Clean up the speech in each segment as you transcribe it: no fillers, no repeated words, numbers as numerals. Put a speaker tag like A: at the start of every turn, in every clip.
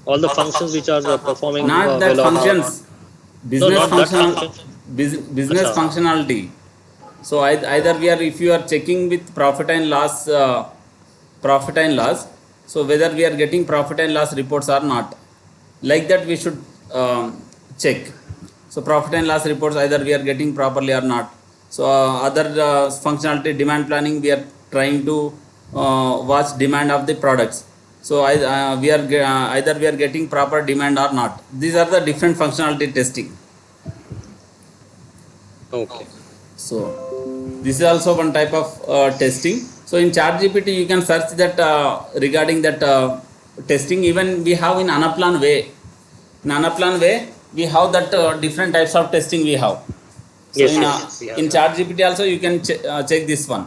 A: All the functions which are performing
B: Not that
A: well or not.
B: functions,
A: No,
B: business
A: not that
B: functional,
A: function.
B: business
A: Acha.
B: functionality. So either we are, if you are checking with profit and loss, so whether we are getting profit and loss reports or not, like that we should check. So profit and loss reports either we are getting properly or not. So other functionality, demand planning, we are trying to watch demand of the products. So either we are getting proper demand or not. These are the different functionality testing.
A: Okay.
B: So this is also one type of testing. So in ChatGPT you can search that regarding that testing. Even we have in Anaplan way. In Anaplan way we have that different types of testing we have. So
A: Yes, yes, we have
B: in
A: that.
B: ChatGPT also you can check this one.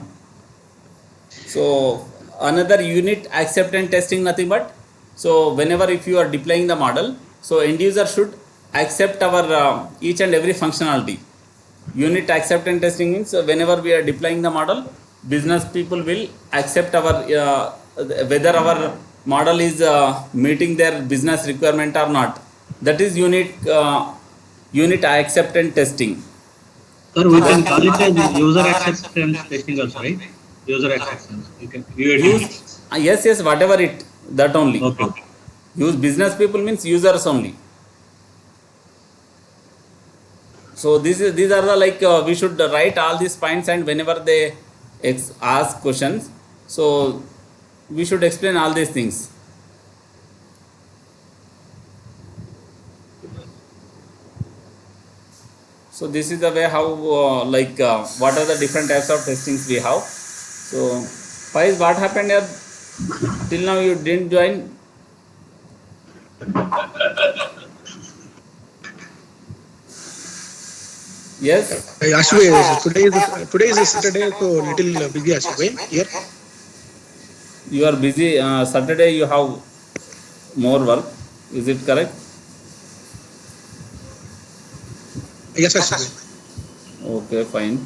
B: So another unit acceptance testing, nothing but, so whenever if you are deploying the model, so end user should accept our each and every functionality. Unit acceptance testing means whenever we are deploying the model, business people will accept our whether our model is meeting their business requirement or not. That is unit acceptance testing.
C: Sir, we can call it as user acceptance testing also, right? User acceptance. You can UAT.
B: Use yes, whatever it, that only.
C: Okay.
B: Use business people means users only. So these are the like we should write all these points, and whenever they ask questions, so we should explain all these things. So this is the way how what are the different types of testings we have. So Faiz, what happened here? Till now you didn't join. Yes,
D: Ashway, today is a Saturday, so little busy Ashway here.
B: you are busy. Saturday you have more work. Is it correct?
D: Yes, Ashway.
B: Okay, fine.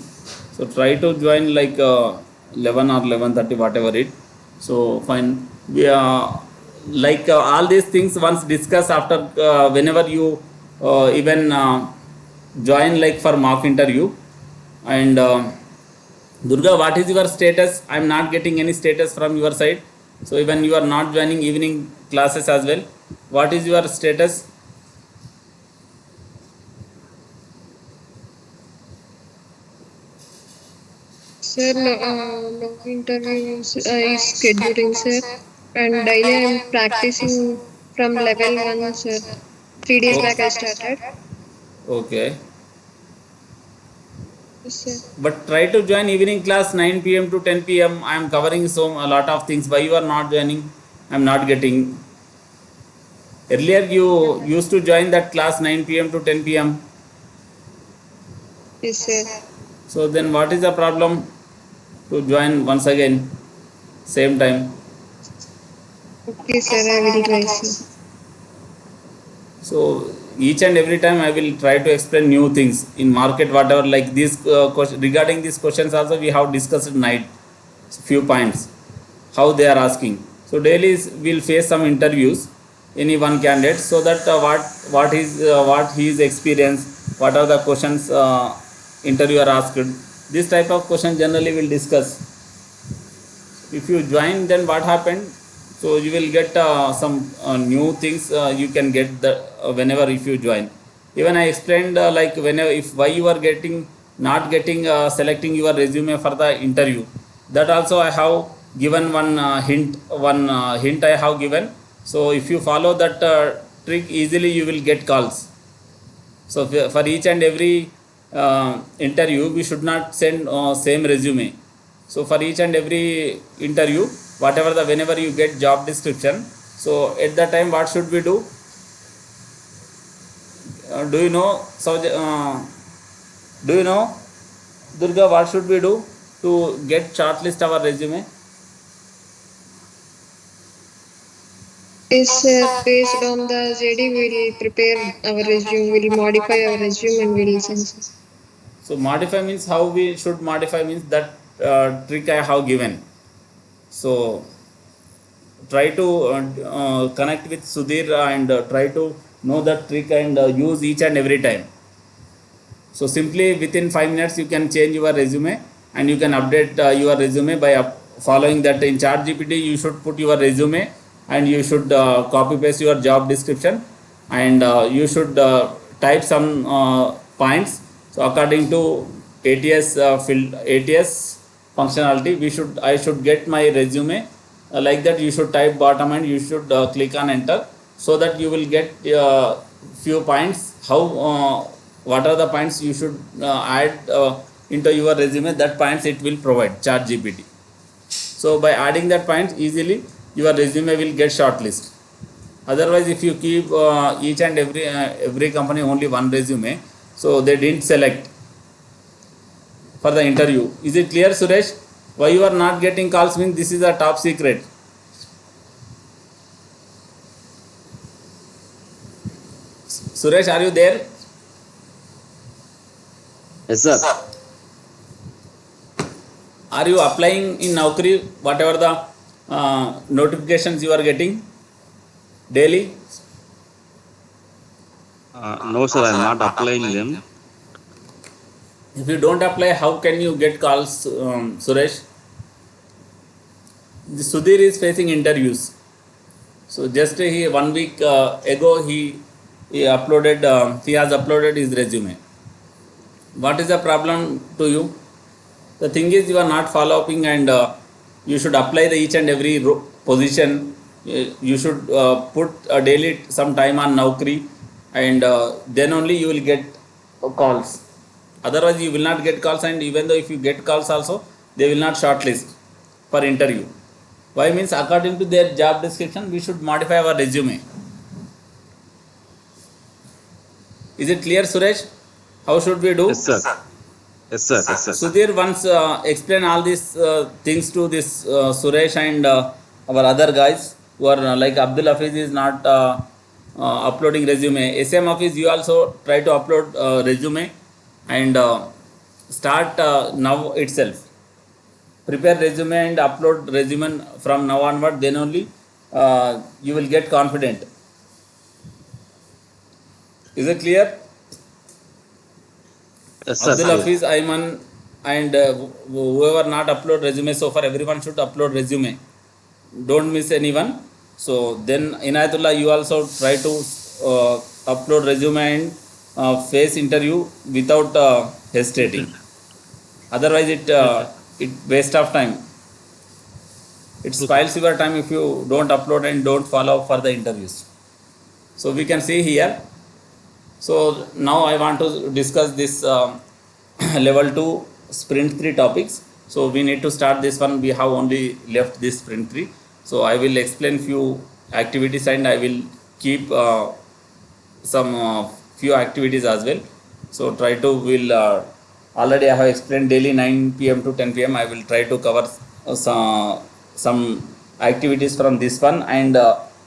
B: So try to join like 11 or 11:30, whatever it. So fine. We like all these things once discuss after whenever you even join like for mock interview. And Durga, what is your status? I am not getting any status from your side. So even you are not joining evening classes as well. What is your status?
E: Sir, no interviews is scheduling, sir. And daily I'm practicing from level 1, sir. 3 days back I started.
B: Okay.
E: Yes, sir.
B: But try to join evening class 9 p.m. to 10 p.m. I am covering so a lot of things. Why you are not joining? I am not getting. Earlier you used to join that class 9 p.m. to 10 p.m.
E: Yes, sir.
B: So then what is the problem to join once again same time?
E: Okay, sir, I will try, sir.
B: So each and every time I will try to explain new things in market, whatever, like this regarding these questions also we have discussed night few points how they are asking. So daily we'll face some interviews any one candidate, so that what his experience, what are the questions interviewer asked. This type of question generally we'll discuss. If you join, then what happened, so you will get some new things you can get the whenever if you join. Even I explained like whenever if why you are getting not getting selecting your resume for the interview, that also I have given one hint I have given. So if you follow that trick, easily you will get calls. So for each and every interview we should not send same resume. So for each and every interview, whatever the whenever you get job description, so at that time what should we do? Do you know? So do you know, Durga, what should we do to get shortlist our resume?
E: Yes, sir, based on the JD, we'll prepare our resume, we'll modify our resume and we'll send, sir.
B: So modify means how we should modify means that trick I have given. So try to connect with Sudhir and try to know the trick and use each and every time. So simply within 5 minutes you can change your resume and you can update your resume by following that. In ChatGPT you should put your resume and you should copy paste your job description and you should type some points. So according to ATS field ATS functionality, I should get my resume like that. You should type bottom and you should click on enter, so that you will get few points how what are the points you should add into your resume. That points it will provide ChatGPT. So by adding that points easily your resume will get shortlist. Otherwise if you keep each and every company only one resume, so they didn't select for the interview. Is it clear, Suresh? Why you are not getting calls means this is a top secret. Suresh, are you there?
F: Yes, sir.
B: Are you applying in Naukri whatever the notifications you are getting daily?
F: No, sir, I am not applying them.
B: If you don't apply, how can you get calls, Suresh? The Sudhir is facing interviews. So just 1 week ago he uploaded he has uploaded his resume. What is the problem to you? The thing is you are not following and you should apply the each and every position. You should put daily some time on Naukri and then only you will get calls. Otherwise you will not get calls, and even though if you get calls also they will not shortlist for interview. Why means according to their job description we should modify our resume. Is it clear, Suresh? How should we do?
F: Yes, sir. Yes, sir. Yes, sir.
B: Sudhir once explain all these things to this Suresh and our other guys who are like Abdul Hafiz is not uploading resume. SM Hafiz, you also try to upload resume and start now itself. Prepare resume and upload resume from now onward. Then only you will get confident. Is it clear?
F: Yes, sir.
B: Abdul Hafiz, Ayman and whoever not upload resume so far, everyone should upload resume. Don't miss anyone. So then Inayatullah, you also try to upload resume and face interview without hesitating. Otherwise it waste of time. It spoils your time if you don't upload and don't follow up for the interviews. So we can see here. So now I want to discuss this level 2 sprint 3 topics. So we need to start this one. We have only left this sprint 3. So I will explain few activities and I will keep some few activities as well. So try to already I have explained daily 9 p.m. to 10 p.m. I will try to cover some activities from this one, and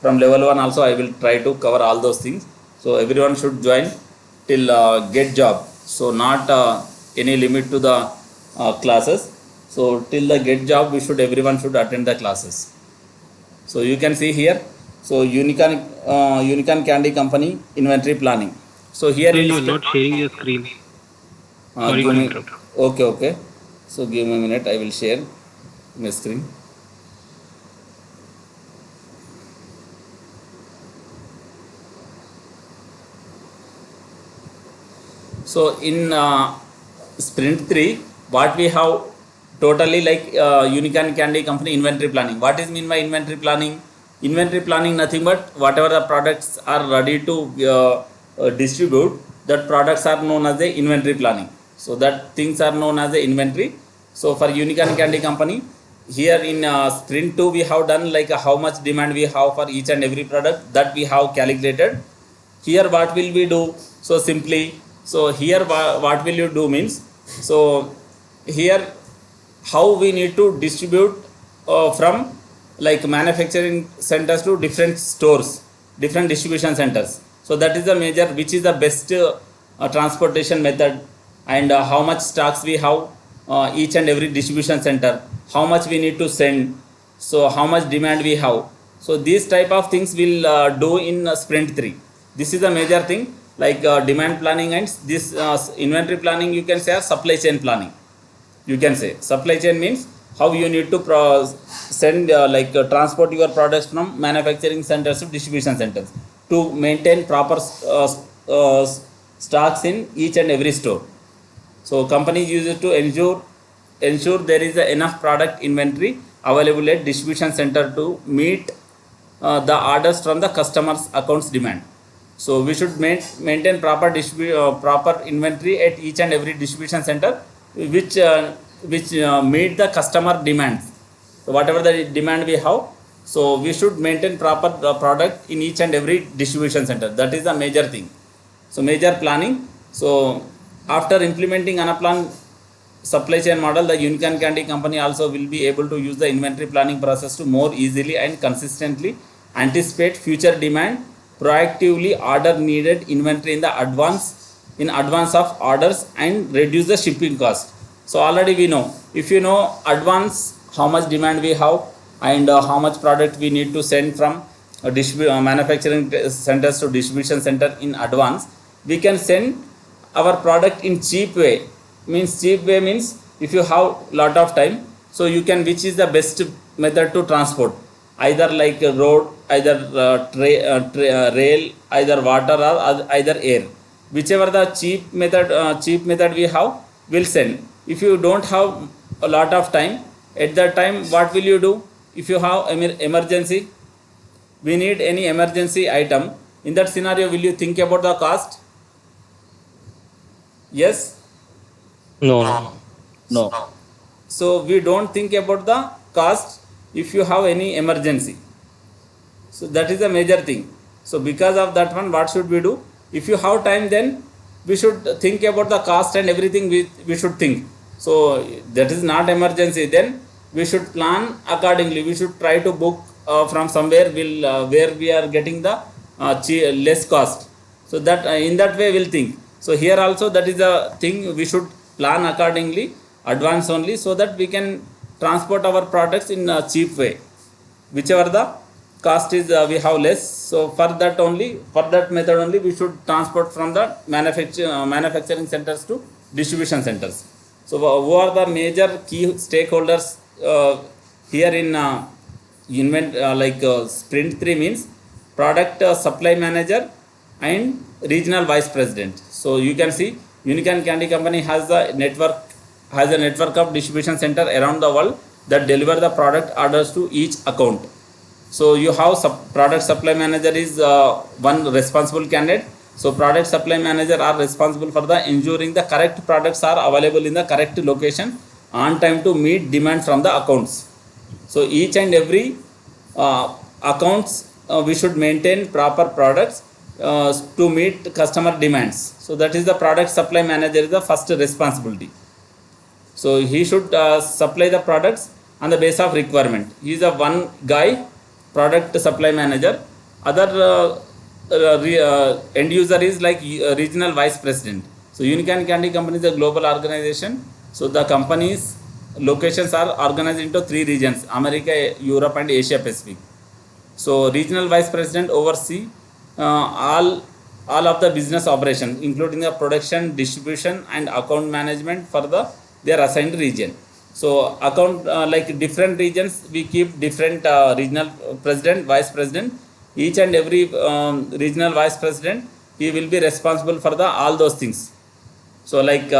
B: from level 1 also I will try to cover all those things. So everyone should join till get job. So not any limit to the classes. So till the get job everyone should attend the classes. So you can see here. So Unicorn Candy Company inventory planning. So here
G: you are not sharing your screen. Sorry to interrupt.
B: Okay. So give me a minute. I will share my screen. So in sprint 3, what we have totally like Unicorn Candy Company inventory planning. What is mean by inventory planning? Inventory planning nothing but whatever the products are ready to distribute, that products are known as the inventory planning. So that things are known as the inventory. So for Unicorn Candy Company, here in sprint 2 we have done like how much demand we have for each and every product, that we have calculated. Here what will we do? So simply, so here what will you do means, so here how we need to distribute from like manufacturing centers to different stores, different distribution centers. So that is the major, which is the best transportation method, and how much stocks we have each and every distribution center, how much we need to send, so how much demand we have. So these type of things will do in sprint 3. This is a major thing, like demand planning and this inventory planning, you can say as supply chain planning. You can say supply chain means how you need to send transport your products from manufacturing centers to distribution centers to maintain proper stocks in each and every store. So companies use it to ensure there is enough product inventory available at distribution center to meet the orders from the customers accounts demand. So we should maintain proper inventory at each and every distribution center which meet the customer demands. So whatever the demand we have, so we should maintain proper product in each and every distribution center. That is the major thing. So major planning. So after implementing Anaplan supply chain model, the Unicorn Candy company also will be able to use the inventory planning process to more easily and consistently anticipate future demand, proactively order needed inventory in advance of orders and reduce the shipping cost. So already we know, if you know advance how much demand we have and how much product we need to send from manufacturing centers to distribution center in advance, we can send our product in cheap way. Means if you have lot of time, so you can, which is the best method to transport, either like a road, either rail, either water or either air, whichever the cheap method we have, will send. If you don't have a lot of time, at that time what will you do? If you have emergency, we need any emergency item, in that scenario will you think about the cost? Yes?
A: No.
B: No. So we don't think about the cost if you have any emergency. So that is a major thing. So because of that one, what should we do? If you have time, then we should think about the cost and everything we should think. So that is not emergency, then we should plan accordingly. We should try to book from somewhere where we are getting the less cost. So that in that way we'll think. So here also that is a thing, we should plan accordingly, advance only, so that we can transport our products in a cheap way, whichever the cost is we have less. So for that method only we should transport from the manufacturing centers to distribution centers. So who are the major key stakeholders here in sprint 3 means product supply manager and regional vice president. So you can see Unicorn Candy company has a network of distribution center around the world that deliver the product orders to each account. So you have product supply manager is one responsible candidate. So product supply manager are responsible for the ensuring the correct products are available in the correct location on time to meet demand from the accounts. So each and every accounts we should maintain proper products to meet customer demands. So that is the product supply manager is the first responsibility. So he should supply the products on the basis of requirement. He is a one guy, product supply manager. Other end user is like regional vice president. So Unicorn Candy company is a global organization. So the company's locations are organized into 3 regions: America, Europe and Asia Pacific. So regional vice president oversee all of the business operation, including the production, distribution and account management for their assigned region. So account like different regions, we keep different regional president, vice president. Each and every regional vice president, he will be responsible for all those things. So like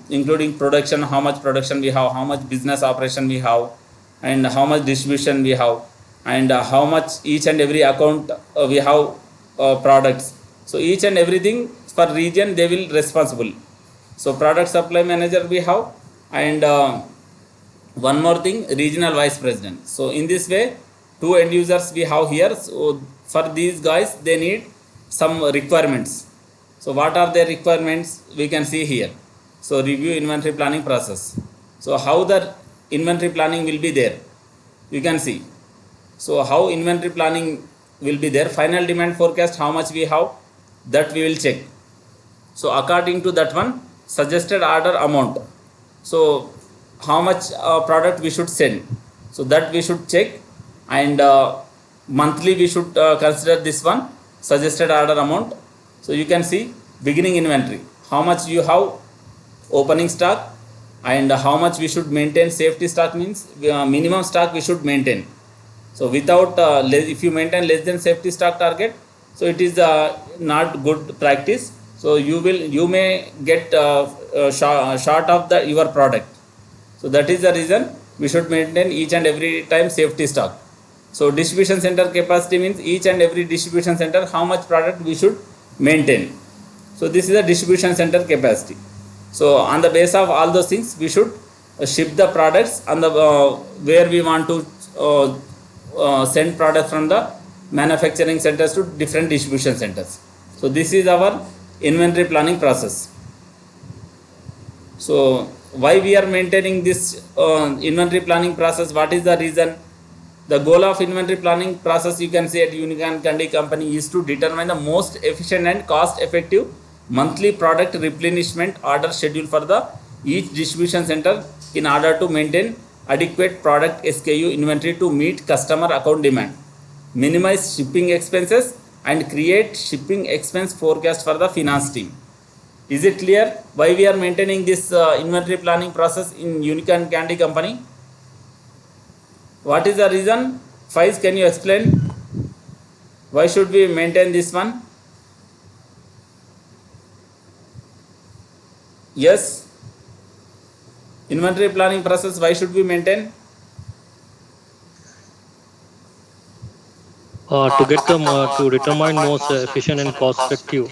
B: including production, how much production we have, how much business operation we have, and how much distribution we have, and how much each and every account we have products. So each and everything for region they will responsible. So product supply manager we have, and one more thing, regional vice president. So in this way 2 end users we have here. So for these guys they need some requirements. So what are their requirements we can see here. So review inventory planning process. So how the inventory planning will be there, you can see. So how inventory planning will be there, final demand forecast, how much we have, that we will check. So according to that one, suggested order amount, so how much product we should send, so that we should check. And monthly we should consider this one suggested order amount. So you can see beginning inventory, how much you have opening stock, and how much we should maintain. Safety stock means minimum stock we should maintain. So without if you maintain less than safety stock target, so it is not good practice. So you may get short of the your product. So that is the reason we should maintain each and every time safety stock. So distribution center capacity means each and every distribution center how much product we should maintain. So this is the distribution center capacity. So on the base of all those things we should ship the products on the where we want to send products from the manufacturing centers to different distribution centers. So this is our inventory planning process. So why we are maintaining this inventory planning process? What is the reason? The goal of inventory planning process, you can say, at Unicorn Candy Company is to determine the most efficient and cost effective monthly product replenishment order schedule for the each distribution center in order to maintain adequate product SKU inventory to meet customer account demand, minimize shipping expenses, and create shipping expense forecast for the finance team. Is it clear why we are maintaining this inventory planning process in Unicorn Candy Company? What is the reason? Faiz, can you explain? Why should we maintain this one? Yes. Inventory planning process, why should we maintain?
A: To get them to determine most efficient and cost effective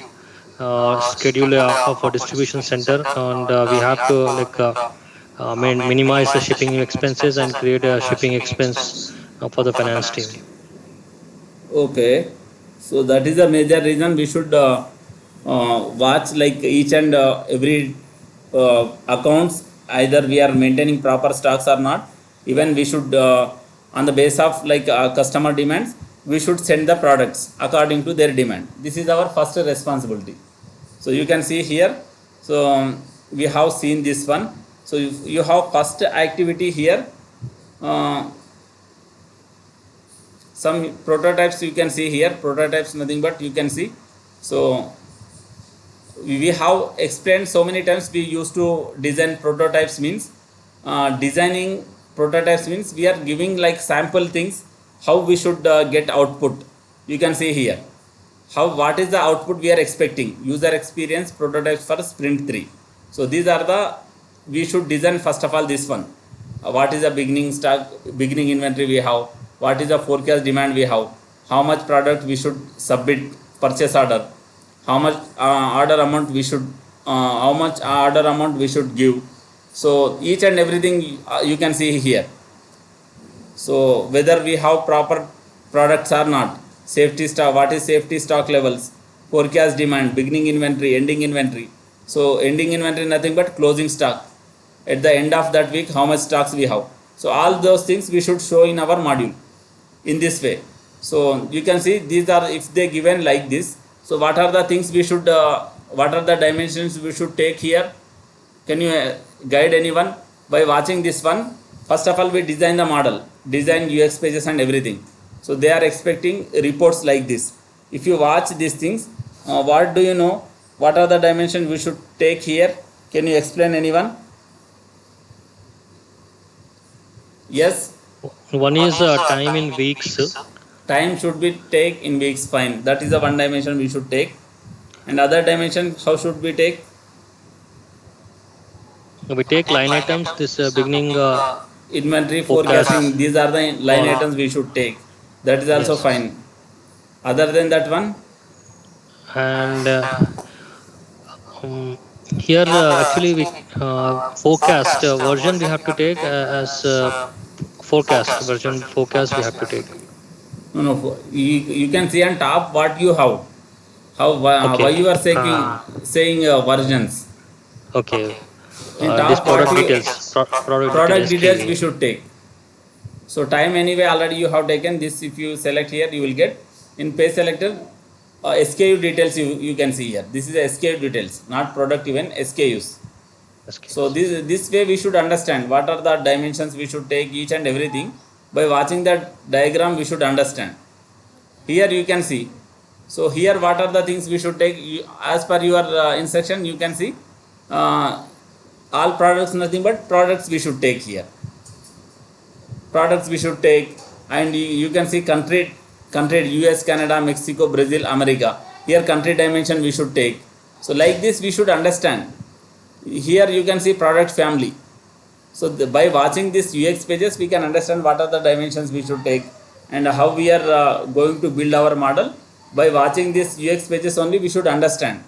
A: schedule of a distribution center, and we have to minimize the shipping expenses and create a shipping expense for the finance team.
B: Okay, so that is the major reason we should watch like each and every accounts, either we are maintaining proper stocks or not. Even we should on the base of like customer demands, we should send the products according to their demand. This is our first responsibility. So you can see here, so we have seen this one. So you have first activity here, some prototypes you can see here. Prototypes nothing but you can see. So we have explained so many times, we used to design prototypes means designing prototypes means we are giving like sample things how we should get output. You can see here how what is the output we are expecting. User experience prototypes for sprint3. So these are the we should design first of all this one. What is the beginning stock, beginning inventory we have, what is the forecast demand we have, how much product we should submit purchase order, how much order amount we should how much order amount we should give. So each and everything you can see here. So whether we have proper products or not, safety stock, what is safety stock levels, forecast demand, beginning inventory, ending inventory. So ending inventory nothing but closing stock. At the end of that week how much stocks we have. So all those things we should show in our module in this way. So you can see these are, if they given like this, so what are the things we should what are the dimensions we should take here? Can you guide anyone by watching this one? First of all we design the model, design UX pages and everything. So they are expecting reports like this. If you watch these things, what do you know, what are the dimensions we should take here? Can you explain anyone? Yes.
A: One is time in weeks.
B: Time should be take in weeks, fine. That is the one dimension we should take. And other dimension how should we take?
A: We take line items, this beginning
B: Inventory
A: forecast.
B: forecasting, these are the line
A: All.
B: items we should take. That is also
A: Yes.
B: fine. Other than that one,
A: And here actually we forecast version we have to take as forecast version forecast we have to take.
B: no, you can see on top what you have. How why
A: Okay.
B: you are saying versions.
A: Okay.
B: In
A: This
B: top
A: product
B: what you,
A: details, product
B: product details we
A: SKU.
B: should take. So time anyway already you have taken this. If you select here you will get in page selector SKU details you can see here. This is SKU details, not product, even SKUs. So this way we should understand what are the dimensions we should take each and everything. By watching that diagram we should understand. here you can see. So here what are the things we should take? As per your instruction, you can see all products, nothing but products we should take here. Products we should take, and you can see country US, Canada, Mexico, Brazil, America. Here country dimension we should take. So like this we should understand. Here you can see product family. So by watching this UX pages, we can understand what are the dimensions we should take and how we are going to build our model. By watching this UX pages only, we should understand.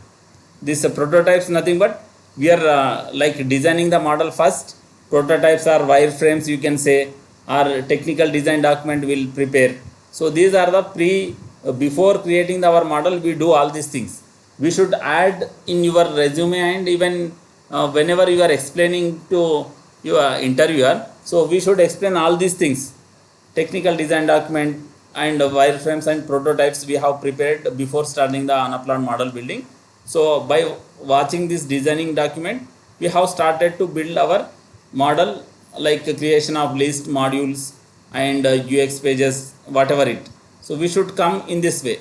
B: This prototypes nothing but we are like designing the model first. Prototypes are wireframes, you can say, or technical design document will prepare. So these are the before creating our model, we do all these things. We should add in your resume, and even whenever you are explaining to your interviewer, so we should explain all these things. Technical design document and wireframes and prototypes we have prepared before starting the Anaplan model building. So by watching this designing document, we have started to build our model, like creation of list, modules, and UX pages, whatever it. So we should come in this way.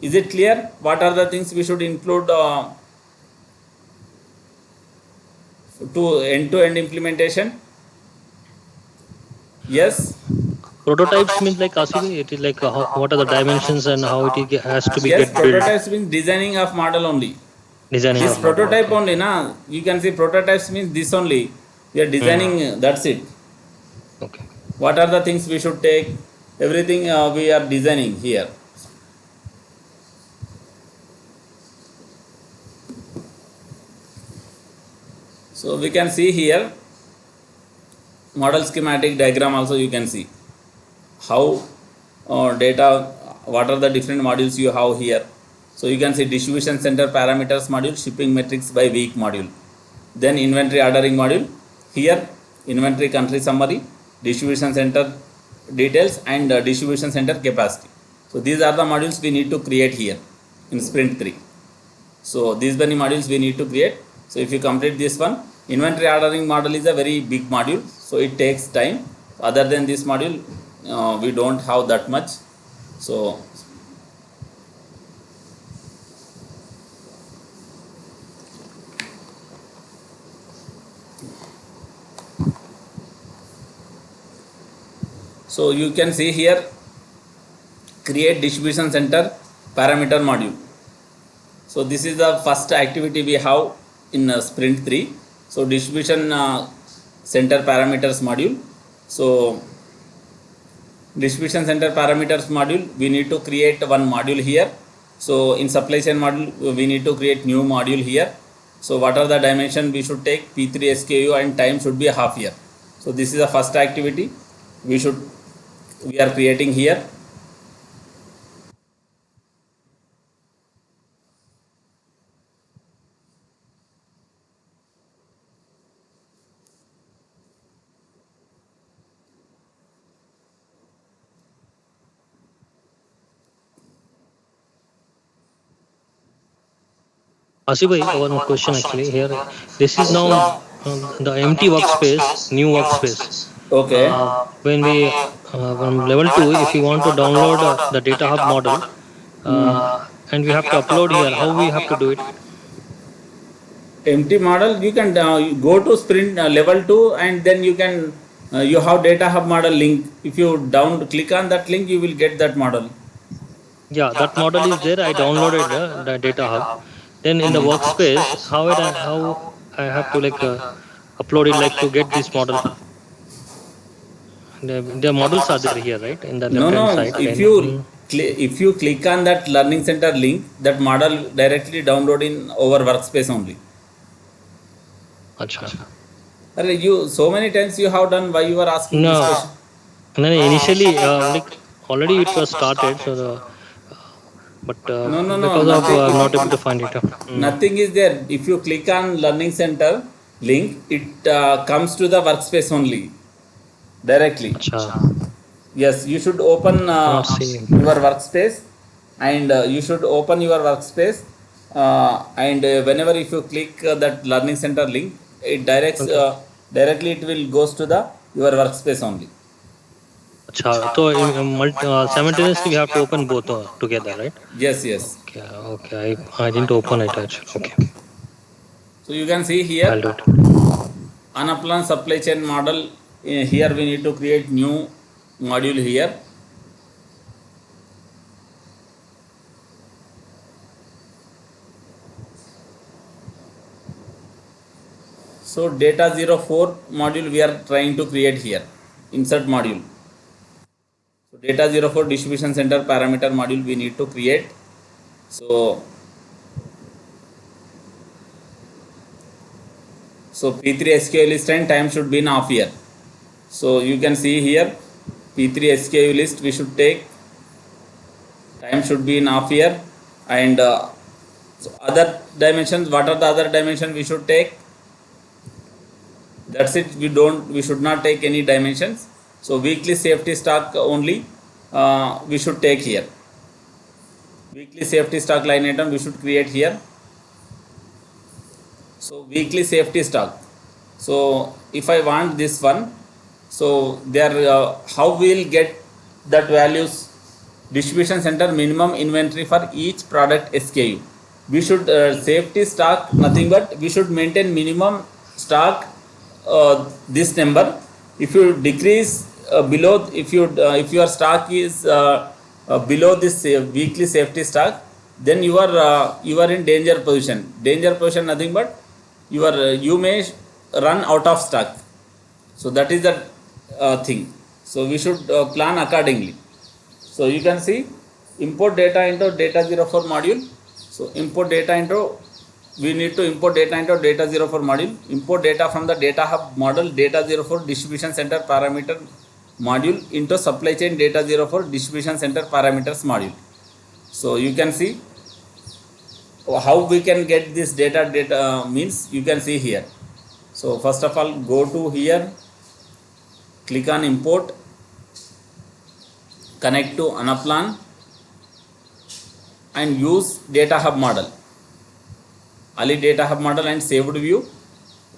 B: Is it clear? What are the things we should include to end-to-end implementation? Yes.
A: Prototypes means like Asibi, it is like what are the dimensions and how has to be
B: Yes,
A: get built.
B: prototypes means designing of model only.
A: Designing
B: This
A: of model.
B: prototype
A: Okay.
B: only, na. You can see prototypes means this only. We are designing. That's it.
A: Okay.
B: What are the things we should take? Everything we are designing here. So we can see here model schematic diagram also. You can see how data, what are the different modules you have here. So you can see distribution center parameters module, shipping metrics by week module, then inventory ordering module. Here inventory country summary, distribution center details, and distribution center capacity. So these are the modules we need to create here in sprint 3. So these many modules we need to create. So if you complete this one, inventory ordering model is a very big module, so it takes time. Other than this module, we don't have that much. So you can see here, create distribution center parameter module. So this is the first activity we have in sprint 3. So distribution center parameters module. So distribution center parameters module, we need to create one module here. So in supply chain module, we need to create new module here. So what are the dimension we should take? P3 SKU and time should be a half year. So this is the first activity we are creating here.
A: Asibai, one question actually here. This is now the empty workspace, new workspace.
B: Okay.
A: When we from level 2, if we want to download the data hub model, and we have to upload here, how we have to do it?
B: Empty model, you can go to sprint level 2, and then you can you have data hub model link. If you click on that link, you will get that model.
A: Yeah, that model is there. I downloaded the data hub. Then in the workspace, how I have to like upload it like to get this model. The models are there here, right, in the
B: No,
A: left hand
B: no.
A: side. Then
B: If you click on that learning center link, that model directly download in over workspace only.
A: acha.
B: You so many times you have done. Why you are asking this
A: No,
B: question?
A: and then initially like already it was started. So but
B: No, no, no.
A: because of
B: Nothing.
A: I'm not able to find it.
B: Nothing is there. If you click on learning center link, it comes to the workspace only directly.
A: Acha,
B: Yes, you should open
A: cannot see.
B: your workspace, and you should open your workspace, and whenever if you click that learning center link, it
A: Okay.
B: directly it will goes to the your workspace only.
A: Acha, so simultaneously we have to open both together, right?
B: Yes, yes.
A: Okay, okay. I didn't open it actually. Okay,
B: So you can see
A: I'll
B: here
A: do it.
B: Anaplan supply chain model. Here we need to create new module here. So data 04 module we are trying to create here. Insert module. So data 04 distribution center parameter module we need to create. So P3 SKU list and time should be in half year. So you can see here P3 SKU list we should take, time should be in half year, and so other dimensions, what are the other dimensions we should take? That's it. We should not take any dimensions. So weekly safety stock only we should take here. Weekly safety stock line item we should create here. So weekly safety stock. So if I want this one, so there how we will get that values? Distribution center minimum inventory for each product SKU. We should safety stock nothing but we should maintain minimum stock this number. If you decrease below, if your stock is below this weekly safety stock, then you are in danger position. Danger position nothing but you may run out of stock. So that is the thing. So we should plan accordingly. So you can see import data into data 04 module. So import data into, we need to import data into data 04 module. Import data from the data hub model data 04 distribution center parameter module into supply chain data 04 distribution center parameters module. So you can see how we can get this data means you can see here. So first of all go to here, click on import, connect to Anaplan and use data hub model. Ali data hub model and saved view.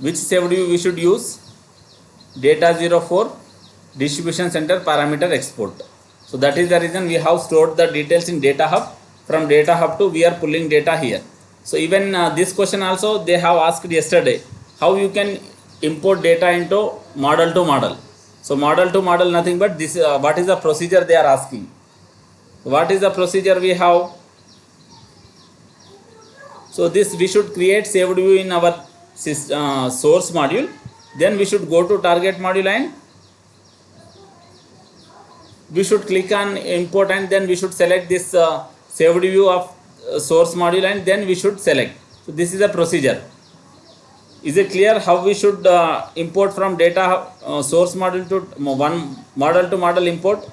B: Which saved view we should use? Data 04 distribution center parameter export. So that is the reason we have stored the details in data hub. From data hub to we are pulling data here. So even this question also they have asked yesterday, how you can import data into model to model. So model to model nothing but this what is the procedure they are asking. What is the procedure we have? So this we should create saved view in our source module. Then we should go to target module and we should click on import and then we should select this saved view of source module and then we should select. So this is a procedure. Is it clear how we should import from data source module to one model to model import?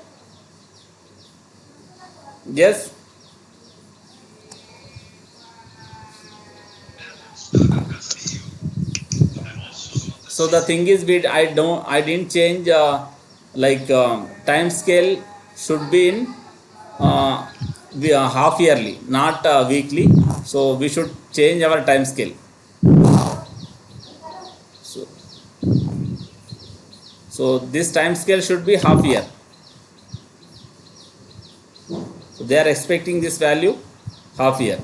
B: Yes. So the thing is I didn't change time scale should be in half yearly, not weekly. So we should change our time scale. So this time scale should be half year. So they are expecting this value half year.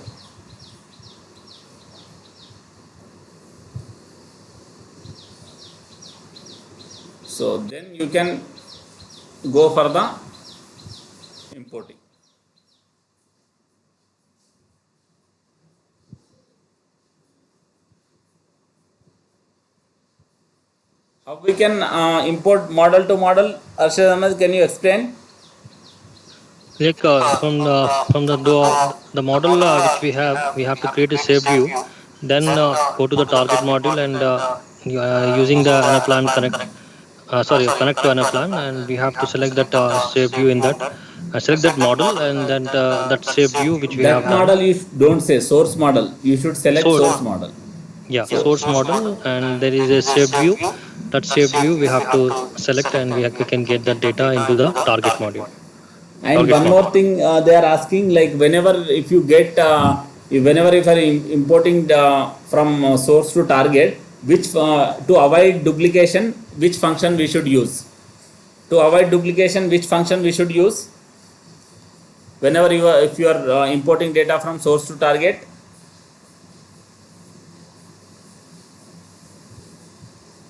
B: So then you can go for the importing. How we can import model to model? Arshad Ahmed, can you explain?
A: Like from the model which we have to create a saved view. Then go to the target module and using the Anaplan connect. Connect to Anaplan, and we have to select that saved view in that. Select that model and then that saved view which we
B: That
A: have done.
B: model you don't say source model. You should select
A: So
B: source model.
A: yeah, source model, and there is a saved view. That saved view we have to select, and we can get the data into the target module.
B: And
A: Target
B: one
A: module.
B: more thing they are asking, like whenever if you get whenever if you are importing from source to target, which to avoid duplication, which function we should use To avoid duplication, which function we should use? Whenever if you are importing data from source to target,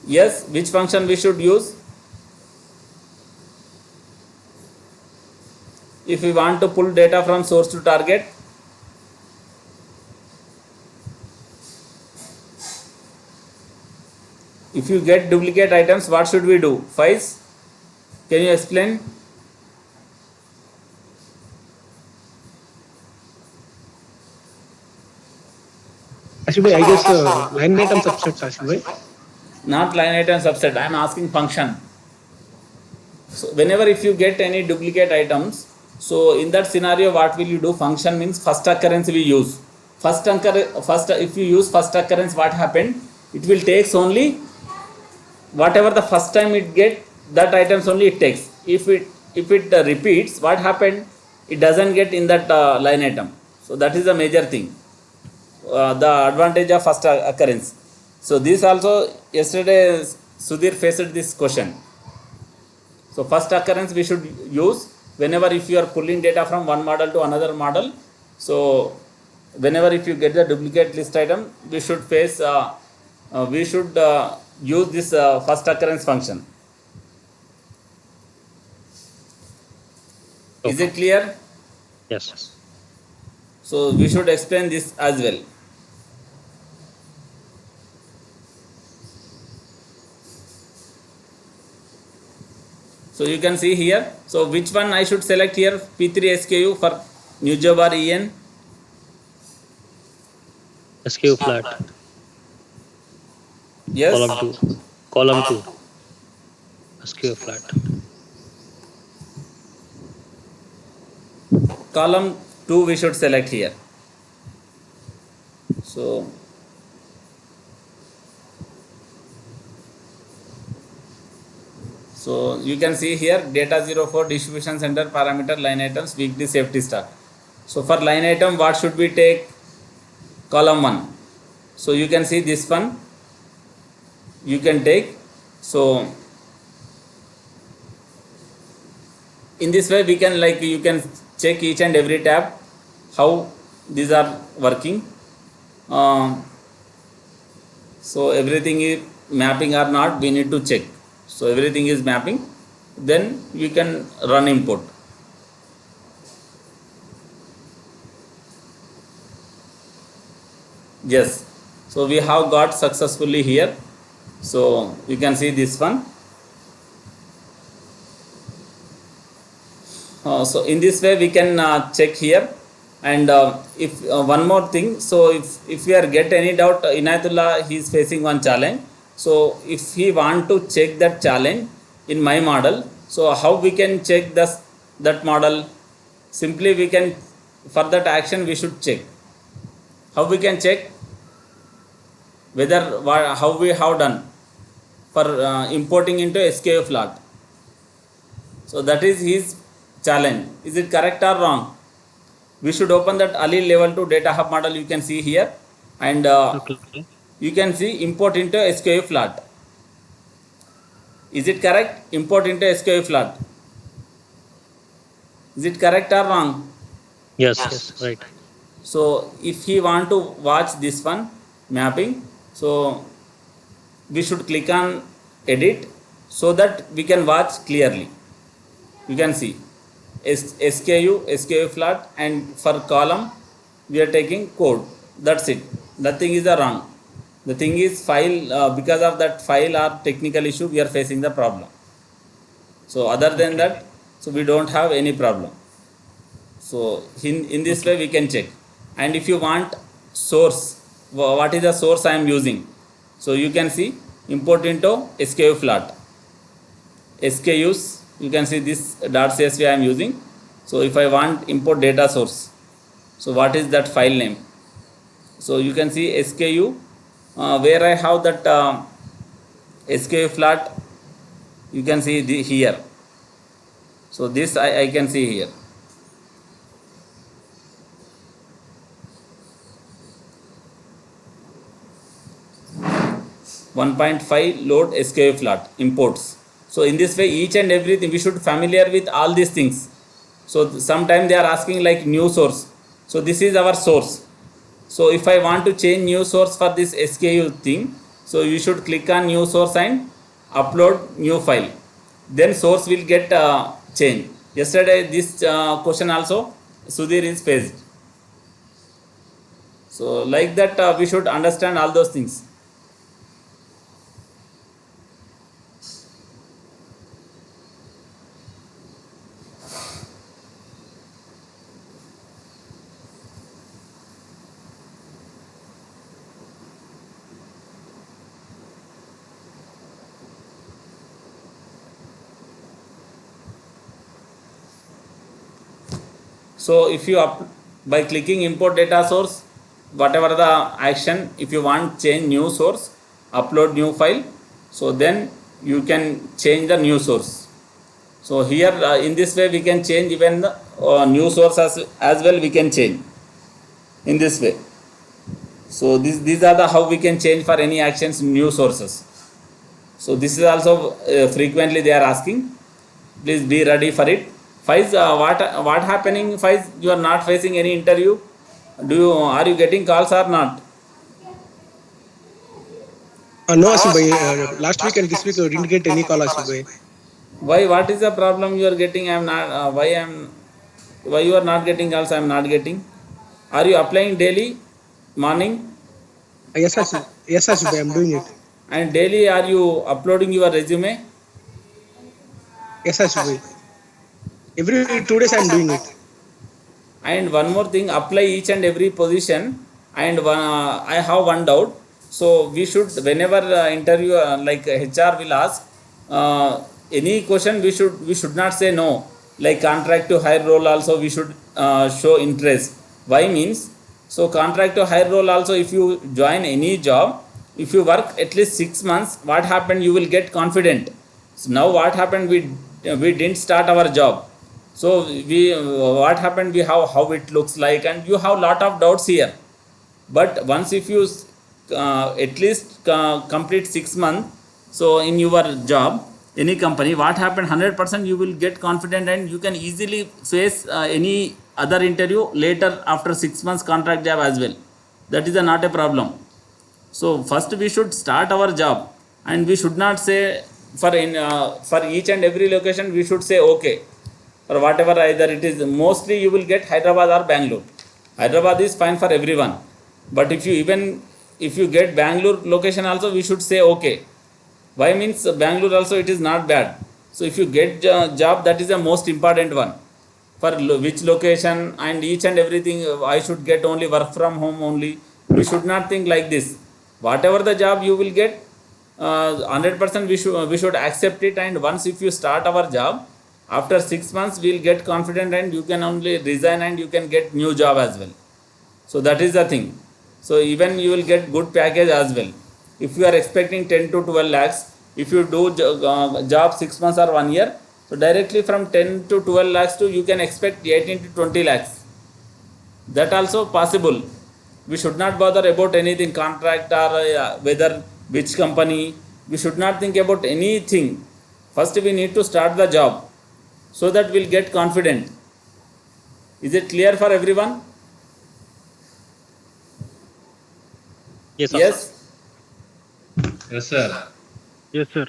B: yes, which function we should use? If we want to pull data from source to target, if you get duplicate items, what should we do? Faiz, can you explain?
D: Ashwin bhai, I guess line item subset, Ashwin bhai.
B: Not line item subset, I am asking function. So whenever if you get any duplicate items, so in that scenario what will you do? Function means first occurrence we use. First if you use first occurrence, what happened? It will takes only whatever the first time it get, that items only it takes. If it repeats, what happened? It doesn't get in that line item. So that is the major thing. The advantage of first occurrence. So this also yesterday Sudhir faced this question. So first occurrence we should use whenever if you are pulling data from one model to another model. So whenever if you get the duplicate list item, we should use this first occurrence function. Is
A: Okay.
B: it clear?
A: Yes.
B: So we should explain this as well. So you can see here. So which one I should select here? P3 SKU for new job or EN?
A: SKU flat.
B: Yes.
A: Column 2. Column 2. SKU flat.
B: Column 2 we should select here. So you can see here data 04 distribution center parameter line items weekly safety stock. So for line item what should we take? Column 1. So you can see this one you can take. So in this way we can, like, you can check each and every tab how these are working. So everything is mapping or not, we need to check. So everything is mapping, then you can run import. Yes, so we have got successfully here. So you can see this one. So in this way we can check here. And if one more thing, so if we are get any doubt, Inayatullah, he is facing one challenge. So if he want to check that challenge in my model, so how we can check that model? Simply we can, for that action we should check. How we can check? Whether how we have done for importing into SKU flat. So that is his challenge. Is it correct or wrong? We should open that Ali level 2 data hub model, you can see here, and
A: Okay.
B: you can see import into SKU flat. Is it correct? Import into SKU flat. Is it correct or wrong?
A: Yes. Yes. Right.
B: So if he want to watch this one mapping, so we should click on edit so that we can watch clearly. You can see SKU flat, and for column we are taking code. That's it. Nothing is wrong. The thing is file, because of that file or technical issue we are facing the problem. So other than
A: Okay.
B: that, so we don't have any problem. So in this way we can check. And if you want source, what is the source I am using? So you can see import into SKU flat. SKUs, you can see this .csv I am using. So if I want import data source, so what is that file name? So you can see SKU, where I have that SKU flat, you can see here. So this I can see here. (1.5) load SKU flat imports. So in this way, each and everything we should familiar with all these things. So sometimes they are asking like new source. So this is our source. So if I want to change new source for this SKU thing, so you should click on new source and upload new file. Then source will get changed. Yesterday this question also Sudhir is faced. So like that we should understand all those things. So if you by clicking import data source, whatever the action, if you want change new source, upload new file, so then you can change the new source. So here in this way we can change even the new source as well we can change in this way. So these are the how we can change for any actions new sources. So this is also frequently they are asking. Please be ready for it. Faiz, what happening? Faiz, you are not facing any interview. Are you getting calls or not?
D: No, Asif bhai. Last week and this week I didn't get any call, Asif bhai.
B: Why? What is the problem you are getting? I am not. Why you are not getting calls? I am not getting. Are you applying daily, morning,
D: Yes, Asif. Yes, Asif bhai. I'm doing it.
B: and daily are you uploading your resume?
D: Yes, Asif bhai. Every 2 days I'm doing it.
B: And one more thing, apply each and every position. And I have one doubt. So we should, whenever interview like HR will ask any question, we should not say no. Like contract to hire role also we should show interest. Why means, so contract to hire role also, if you join any job, if you work at least 6 months, what happened, you will get confident. So now what happened, we didn't start our job. So we what happened, we have how it looks like, and you have lot of doubts here. But once if you at least complete 6 months, so in your job, any company, what happened, 100% you will get confident and you can easily face any other interview later after 6 months contract job as well. That is not a problem. So first we should start our job, and we should not say for each and every location we should say okay, or whatever, either it is, mostly you will get Hyderabad or Bangalore. Hyderabad is fine for everyone, but if you get Bangalore location also, we should say okay. Why means Bangalore also it is not bad. So if you get job, that is the most important one. For which location and each and everything, I should get only work from home only. We should not think like this. Whatever the job you will get, 100% we should accept it. And once if you start our job, after 6 months we will get confident, and you can only resign and you can get new job as well. So that is the thing. So even you will get good package as well. If you are expecting 10 to 12 lakhs, if you do job 6 months or 1 year, so directly from 10 to 12 lakhs to you can expect 18 to 20 lakhs. That also possible. We should not bother about anything, contract or whether which company. We should not think about anything. First we need to start the job, so that we'll get confident. Is it clear for everyone?
A: Yes, sir.
B: Yes.
C: Yes, sir.
G: Yes, sir.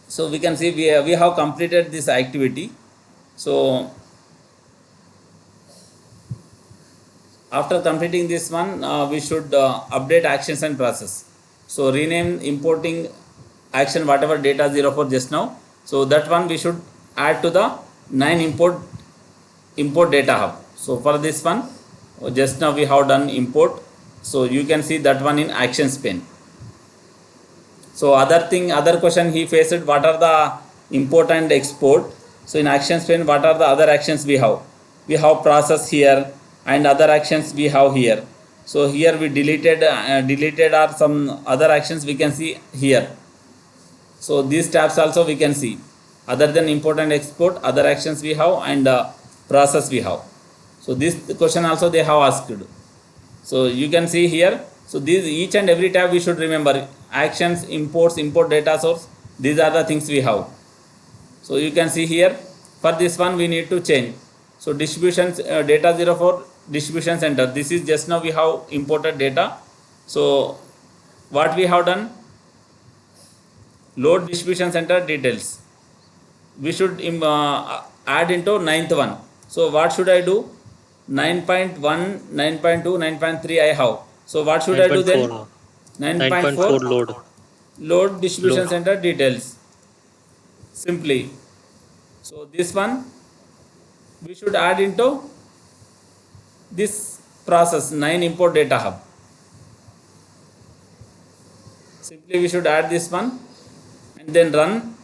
B: So we can see we have completed this activity. So after completing this one, we should update actions and process. So rename importing action whatever data 04 just now. So that one we should add to the 9 import data hub. So for this one, just now we have done import. So you can see that one in actions pane. So other question he faced, what are the import and export. So in actions pane, what are the other actions we have? We have process here, and other actions we have here. So here we deleted or some other actions we can see here. So these tabs also we can see. Other than import and export, other actions we have, and process we have. So this question also they have asked. So you can see here So these each and every tab we should remember. Actions, imports, import data source. These are the things we have. So you can see here, for this one we need to change. So distributions data 04 distribution center. This is just now we have imported data. So what we have done, load distribution center details. We should add into ninth one. So what should I do? 9.1, 9.2, 9.3 I have. So what should I do then?
A: 9.4. 9.4
B: 9.4
A: load.
B: load distribution
A: Load.
B: center details. Simply. So this one we should add into this process 9 import data hub. Simply we should add this one and then run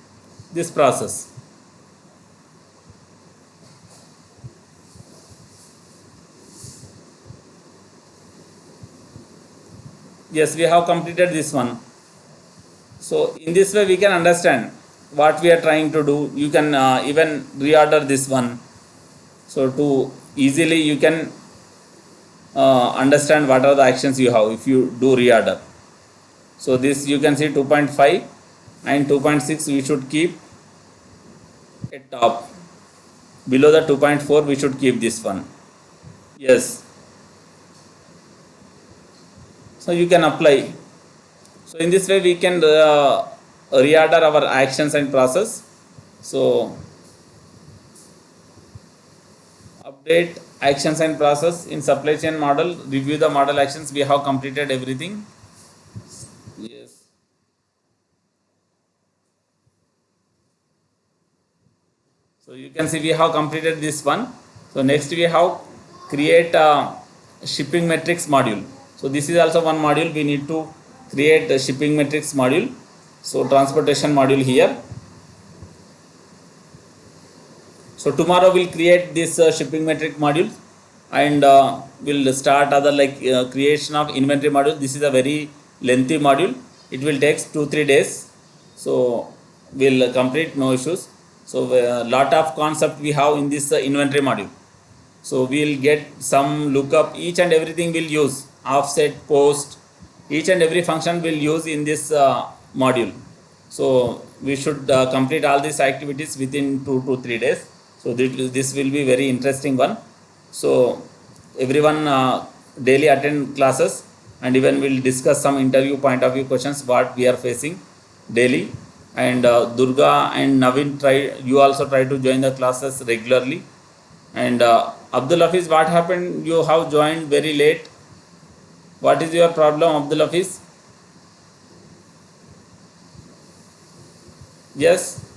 B: this process. Yes, we have completed this one. So in this way we can understand what we are trying to do. You can even reorder this one. So to easily you can understand what are the actions you have if you do reorder. So this you can see 2.5 and 2.6 we should keep at top. Below the 2.4 we should keep this one. Yes. So you can apply. So in this way we can reorder our actions and process. So update actions and process in supply chain model, review the model actions. We have completed everything. Yes. So you can see we have completed this one. So next we have create a shipping metrics module. So this is also one module we need to create a shipping metrics module. So transportation module here. So tomorrow we'll create this shipping metric module and we'll start other like creation of inventory module. This is a very lengthy module. It will take 2-3 days. So we'll complete, no issues. So a lot of concept we have in this inventory module. So we'll get some lookup, each and everything we'll use, offset, post, each and every function we'll use in this module. So we should complete all these activities within 2 to 3 days. So this will be very interesting one. So everyone daily attend classes and even we'll discuss some interview point of view questions what we are facing daily. And Durga and Naveen, you also try to join the classes regularly. And Abdul Hafiz, what happened? You have joined very late. What is your problem, Abdul Hafiz? Yes.